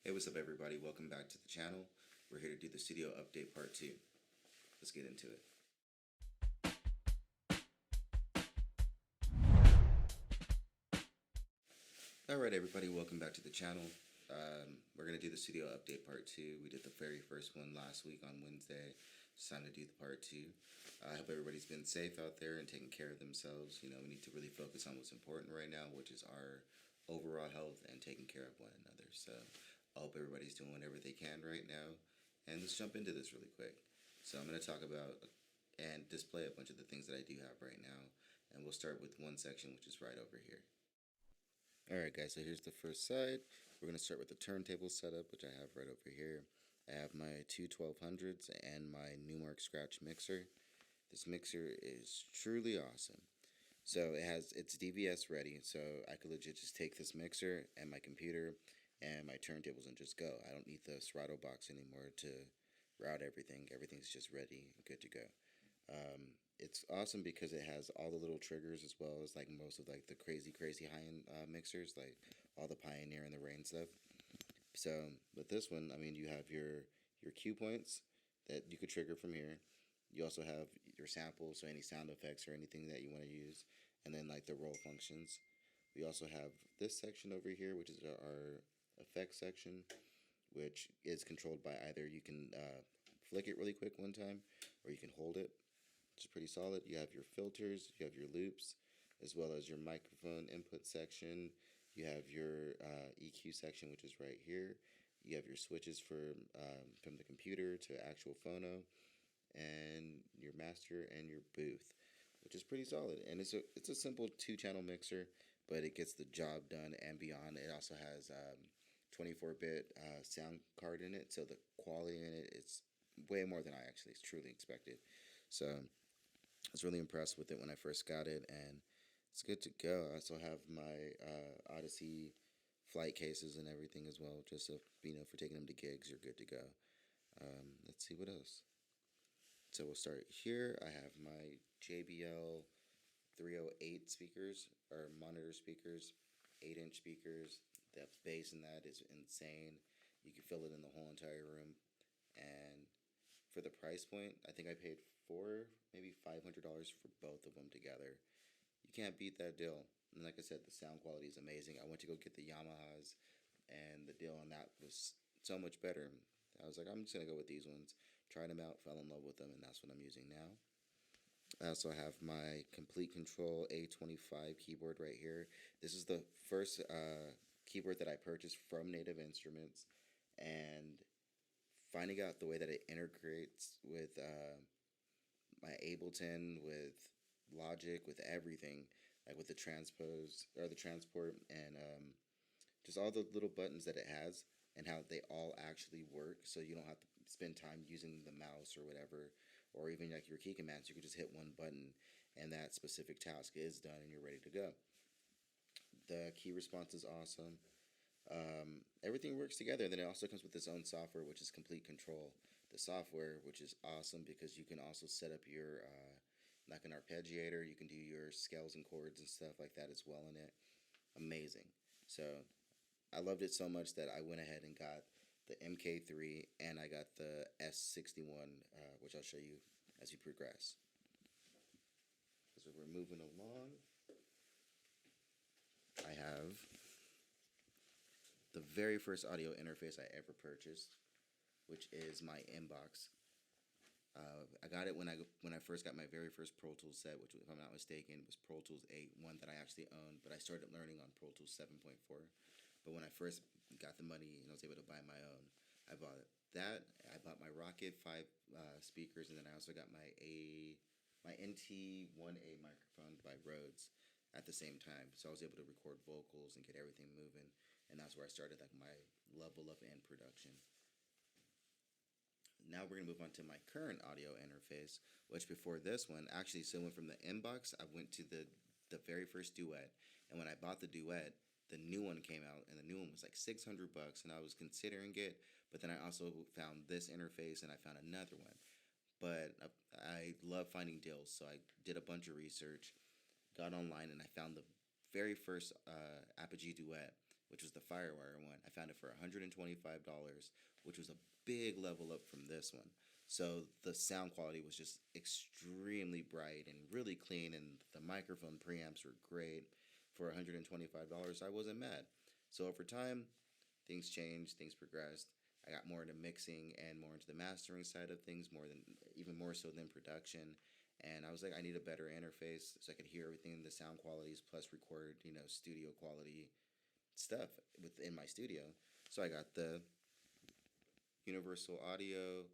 Hey, what's up everybody? Welcome back to the channel. We're here to do the studio update part 2. Let's get into it. Alright everybody, welcome back to the channel. We're going to do the studio update part 2. We did the very first one last week on Wednesday. It's time to do the part 2. I hope everybody's been safe out there and taking care of themselves. You know, we need to really focus on what's important right now, which is our overall health and taking care of one another. So I hope everybody's doing whatever they can right now. And let's jump into this really quick. So I'm going to talk about and display a bunch of the things that I do have right now. And we'll start with one section, which is right over here. Alright guys, so here's the first side. We're going to start with the turntable setup, which I have right over here. I have my two 1200s and my Numark scratch mixer. This mixer is truly awesome. So it's DVS ready, so I could legit just take this mixer and my computer and my turntables and just go. I don't need the Serato box anymore to route everything. Everything's just ready and good to go. It's awesome because it has all the little triggers as well as like most of like the crazy high-end mixers, like all the Pioneer and the Rain stuff. So with this one, I mean, you have your cue points that you could trigger from here. You also have your samples, so any sound effects or anything that you want to use, and then like the roll functions. We also have this section over here, which is our effects section, which is controlled by either you can flick it really quick one time, or you can hold it, which is pretty solid. You have your filters, you have your loops, as well as your microphone input section. You have your EQ section, which is right here. You have your switches for from the computer to actual phono, and your master and your booth, which is pretty solid. And it's a simple 2-channel mixer, but it gets the job done and beyond. It also has 24-bit sound card in it, so the quality in it is way more than I actually truly expected. So I was really impressed with it when I first got it, and it's good to go. I also have my Odyssey flight cases and everything as well, just so, you know, for taking them to gigs, you're good to go. Let's see what else. So we'll start here. I have my JBL 308 speakers, or monitor speakers, 8-inch speakers. The bass in that is insane. You can feel it in the whole entire room. And for the price point, I think I paid maybe $500 for both of them together. You can't beat that deal. And like I said, the sound quality is amazing. I went to go get the Yamahas, and the deal on that was so much better. I was like, I'm just going to go with these ones. Tried them out, fell in love with them, and that's what I'm using now. I also have my Komplete Kontrol A25 keyboard right here. This is the first keyboard that I purchased from Native Instruments, and finding out the way that it integrates with my Ableton, with Logic, with everything, like with the transpose or the transport, and just all the little buttons that it has, and how they all actually work, so you don't have to spend time using the mouse or whatever, or even like your key commands. You can just hit one button and that specific task is done and you're ready to go. The key response is awesome. Everything works together. And then it also comes with its own software, which is Komplete Kontrol. The software, which is awesome because you can also set up your like an arpeggiator. You can do your scales and chords and stuff like that as well in it. Amazing. So I loved it so much that I went ahead and got the MKII, and I got the S61, which I'll show you as we progress. So we're moving along. I have the very first audio interface I ever purchased, which is my Inbox. I got it when I first got my very first Pro Tools set, which, if I'm not mistaken, was Pro Tools 8, one that I actually owned, but I started learning on Pro Tools 7.4. But when I first got the money and I was able to buy my own, I bought that. I bought my Rocket 5 speakers, and then I also got my NT1A microphone by Rhodes at the same time. So I was able to record vocals and get everything moving, and that's where I started like my level of end production. Now we're going to move on to my current audio interface, which before this one, actually, so went from the Inbox, I went to the very first Duet, and when I bought the Duet, the new one came out, and the new one was like $600, and I was considering it, but then I also found this interface, and I found another one. But I love finding deals, so I did a bunch of research, got online, and I found the very first Apogee Duet, which was the Firewire one. I found it for $125, which was a big level up from this one. So the sound quality was just extremely bright and really clean, and the microphone preamps were great. For $125, I wasn't mad. So over time, things changed, things progressed. I got more into mixing and more into the mastering side of things, even more so than production. And I was like, I need a better interface so I could hear everything, the sound qualities, plus record, studio quality stuff within my studio. So I got the Universal Audio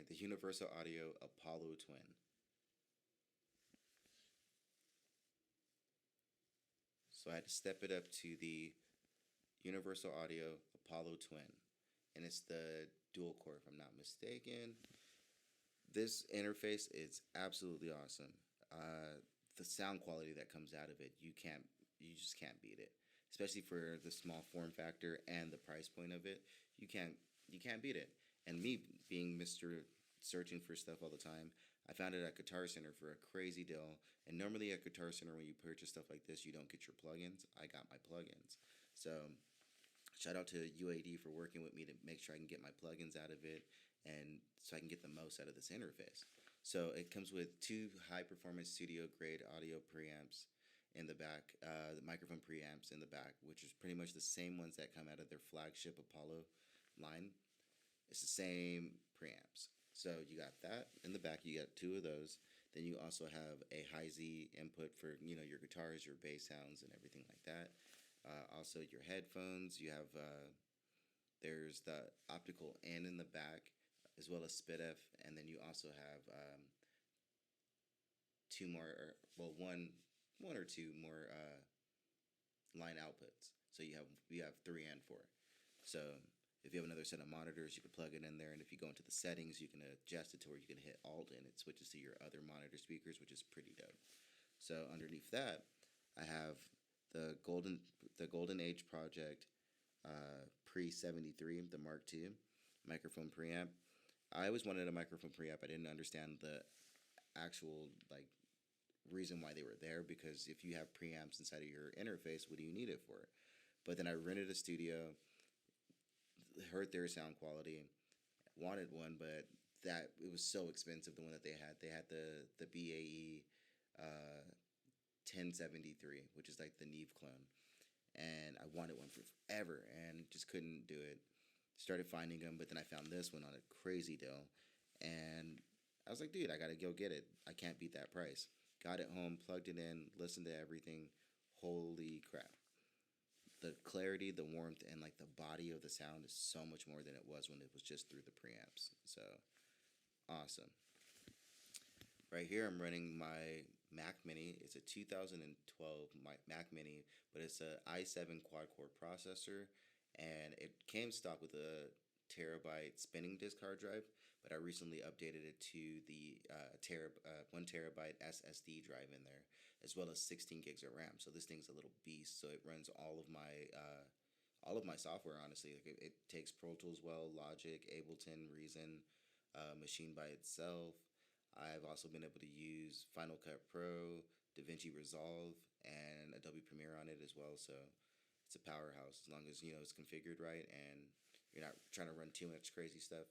the Universal Audio Apollo Twin. So I had to step it up to the Universal Audio Apollo Twin, and it's the dual core, if I'm not mistaken. This interface is absolutely awesome. The sound quality that comes out of it, you just can't beat it. Especially for the small form factor and the price point of it, you can't beat it. And me being Mr. searching for stuff all the time, I found it at Guitar Center for a crazy deal. And normally at Guitar Center, when you purchase stuff like this, you don't get your plugins. I got my plugins. So shout out to UAD for working with me to make sure I can get my plugins out of it, and so I can get the most out of this interface. So it comes with 2 high-performance studio-grade audio preamps in the back, the microphone preamps in the back, which is pretty much the same ones that come out of their flagship Apollo line. It's the same preamps. So you got that in the back. You got 2 of those. Then you also have a high-Z input for your guitars, your bass sounds, and everything like that. Also your headphones. You have there's the optical in the back, as well as SPDIF, and then you also have 2 more, one or two more line outputs. So you have 3 and 4. So if you have another set of monitors, you can plug it in there, and if you go into the settings, you can adjust it to where you can hit Alt and it switches to your other monitor speakers, which is pretty dope. So underneath that, I have the Golden Age Project Pre-73, the Mark II microphone preamp. I always wanted a microphone preamp. I didn't understand the actual reason why they were there, because if you have preamps inside of your interface, what do you need it for? But then I rented a studio, heard their sound quality, wanted one, but it was so expensive. The one that they had the BAE 1073, which is like the Neve clone, and I wanted one forever and just couldn't do it. Started finding them, but then I found this one on a crazy deal, and I was like, dude, I gotta go get it. I can't beat that price. Got it home, plugged it in, listened to everything. Holy crap. The clarity, the warmth, and the body of the sound is so much more than it was when it was just through the preamps. So, awesome. Right here, I'm running my Mac Mini. It's a 2012 Mac Mini, but it's a i7 quad-core processor, and it came stock with a terabyte spinning disk hard drive, but I recently updated it to the 1 terabyte SSD drive in there, as well as 16 gigs of RAM. So this thing's a little beast. So it runs all of my software, honestly. It takes Pro Tools well, Logic, Ableton, Reason, Maschine by itself. I've also been able to use Final Cut Pro, DaVinci Resolve, and Adobe Premiere on it as well. So it's a powerhouse as long as it's configured right and you're not trying to run too much crazy stuff.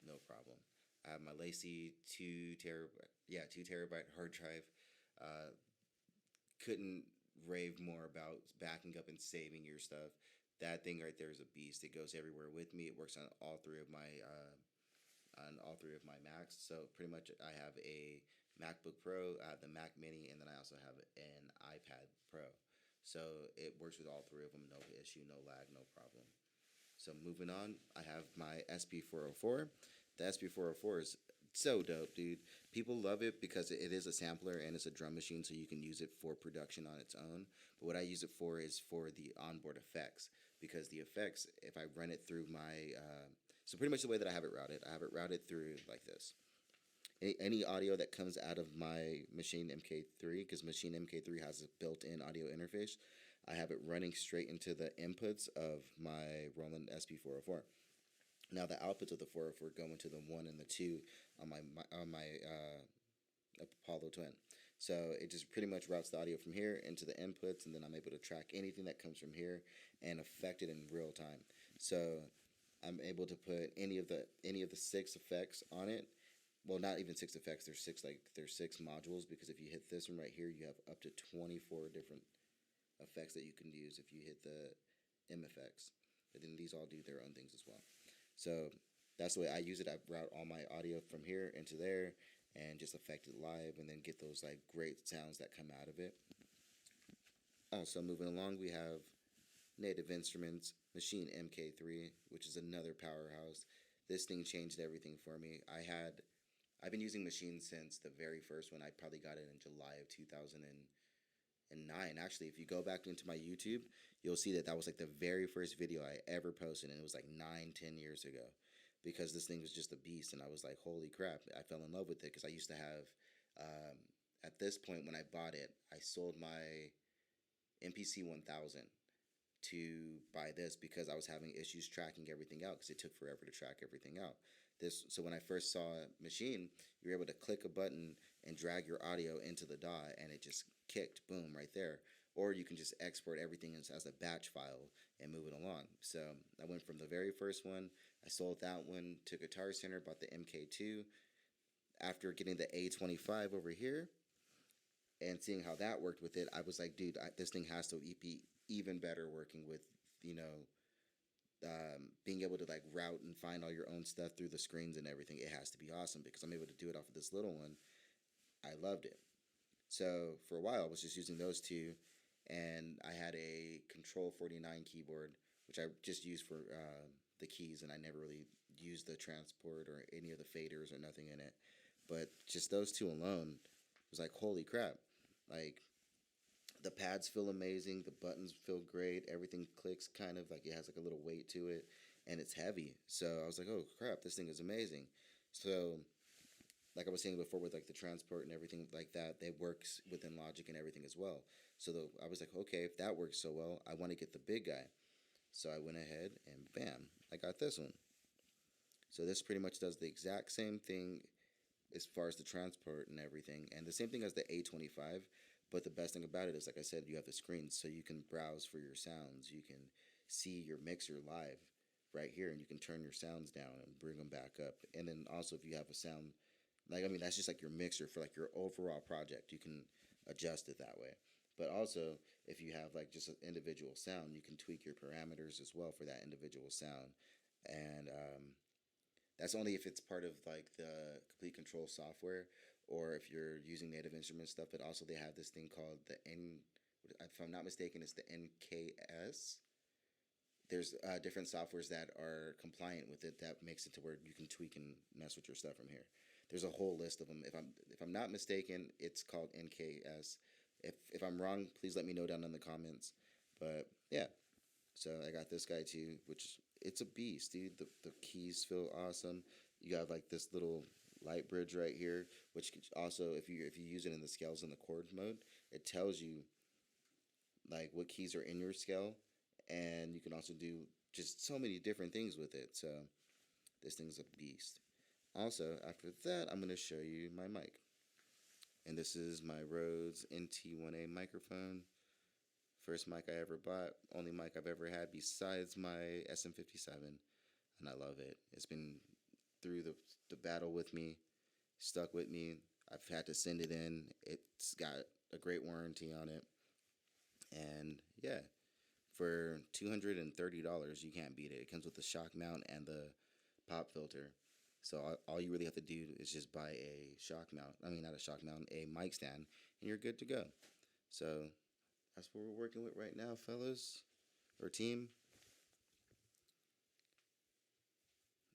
No problem. I have my Lacy 2 terabyte hard drive. Couldn't rave more about backing up and saving your stuff. That thing right there is a beast. It goes everywhere with me. It works on all 3 of my Macs. So pretty much I have a MacBook Pro, I have the Mac Mini, and then I also have an iPad Pro. So it works with all 3 of them, no issue, no lag, no problem. So moving on, I have my SP404. The SP404 is so dope, dude. People love it because it is a sampler and it's a drum machine, so you can use it for production on its own. But what I use it for is for the onboard effects, because the effects, if I run it through my... so pretty much the way that I have it routed through like this. Any audio that comes out of my Maschine MKII, because Maschine MKII has a built-in audio interface, I have it running straight into the inputs of my Roland SP404. Now the outputs of the 404 go into the 1 and the 2 on my Apollo Twin. So it just pretty much routes the audio from here into the inputs, and then I'm able to track anything that comes from here and affect it in real time. So I'm able to put any of the 6 effects on it. Well, not even 6 effects. There's 6 modules, because if you hit this one right here, you have up to 24 different effects that you can use if you hit the M effects. But then these all do their own things as well. So that's the way I use it. I route all my audio from here into there and just affect it live, and then get those like great sounds that come out of it. Also, moving along, we have Native Instruments Maschine MKII, which is another powerhouse. This thing changed everything for me. I've been using Maschine since the very first one. I probably got it in July of 2009. Actually, if you go back into my YouTube, you'll see that was like the very first video I ever posted, and it was like 9-10 years ago, because this thing was just a beast, and I was like, holy crap. I fell in love with it, because I used to have, at this point when I bought it, I sold my MPC 1000 to buy this, because I was having issues tracking everything out, because it took forever to track everything out. So when I first saw Maschine, you were able to click a button and drag your audio into the DAW, and it just kicked, boom, right there. Or you can just export everything as a batch file and move it along. So I went from the very first one, I sold that one to Guitar Center, bought the MK2. After getting the A25 over here and seeing how that worked with it, I was like, dude, this thing has to be even better working with, being able to like route and find all your own stuff through the screens and everything. It has to be awesome, because I'm able to do it off of this little one. I loved it. So for a while, I was just using those two, and I had a Kontrol 49 keyboard, which I just used for the keys, and I never really used the transport or any of the faders or nothing in it. But just those two alone was like, holy crap. Like, the pads feel amazing, the buttons feel great, everything clicks kind of like it has like a little weight to it, and it's heavy. So I was like, oh crap, this thing is amazing. So like I was saying before, with like the transport and everything like that, it works within Logic and everything as well. So I was like, okay, if that works so well, I want to get the big guy. So I went ahead and bam, I got this one. So this pretty much does the exact same thing as far as the transport and everything, and the same thing as the A25. But the best thing about it is, like I said, you have the screens, so you can browse for your sounds. You can see your mixer live right here, and you can turn your sounds down and bring them back up. And then also, if you have a sound, that's just like your mixer for like your overall project. You can adjust it that way. But also, if you have like just an individual sound, you can tweak your parameters as well for that individual sound. And that's only if it's part of like the Complete Control software, or if you're using Native Instruments stuff. But also they have this thing called the if I'm not mistaken, it's the NKS. There's different softwares that are compliant with it that makes it to where you can tweak and mess with your stuff from here. There's a whole list of them. If I'm not mistaken, it's called NKS. If I'm wrong, please let me know down in the comments. But yeah, so I got this guy too, which it's a beast, dude. The keys feel awesome. You have like this little light bridge right here, which also, if you use it in the scales and the chords mode, it tells you like what keys are in your scale, and you can also do just so many different things with it. So this thing's a beast. Also, after that, I'm going to show you my mic. And this is my Rhodes NT1A microphone. First mic I ever bought. Only mic I've ever had besides my SM57. And I love it. It's been through the battle with me, stuck with me. I've had to send it in. It's got a great warranty on it. And yeah, for $230, you can't beat it. It comes with the shock mount and the pop filter. So all you really have to do is just buy a shock mount. I mean, not a shock mount, a mic stand, and you're good to go. So that's what we're working with right now, fellas, or team.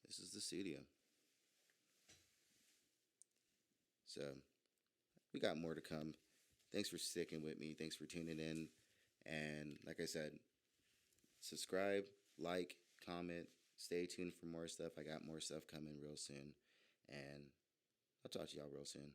This is the studio. So we got more to come. Thanks for sticking with me. Thanks for tuning in. And like I said, subscribe, like, comment. Stay tuned for more stuff. I got more stuff coming real soon. And I'll talk to y'all real soon.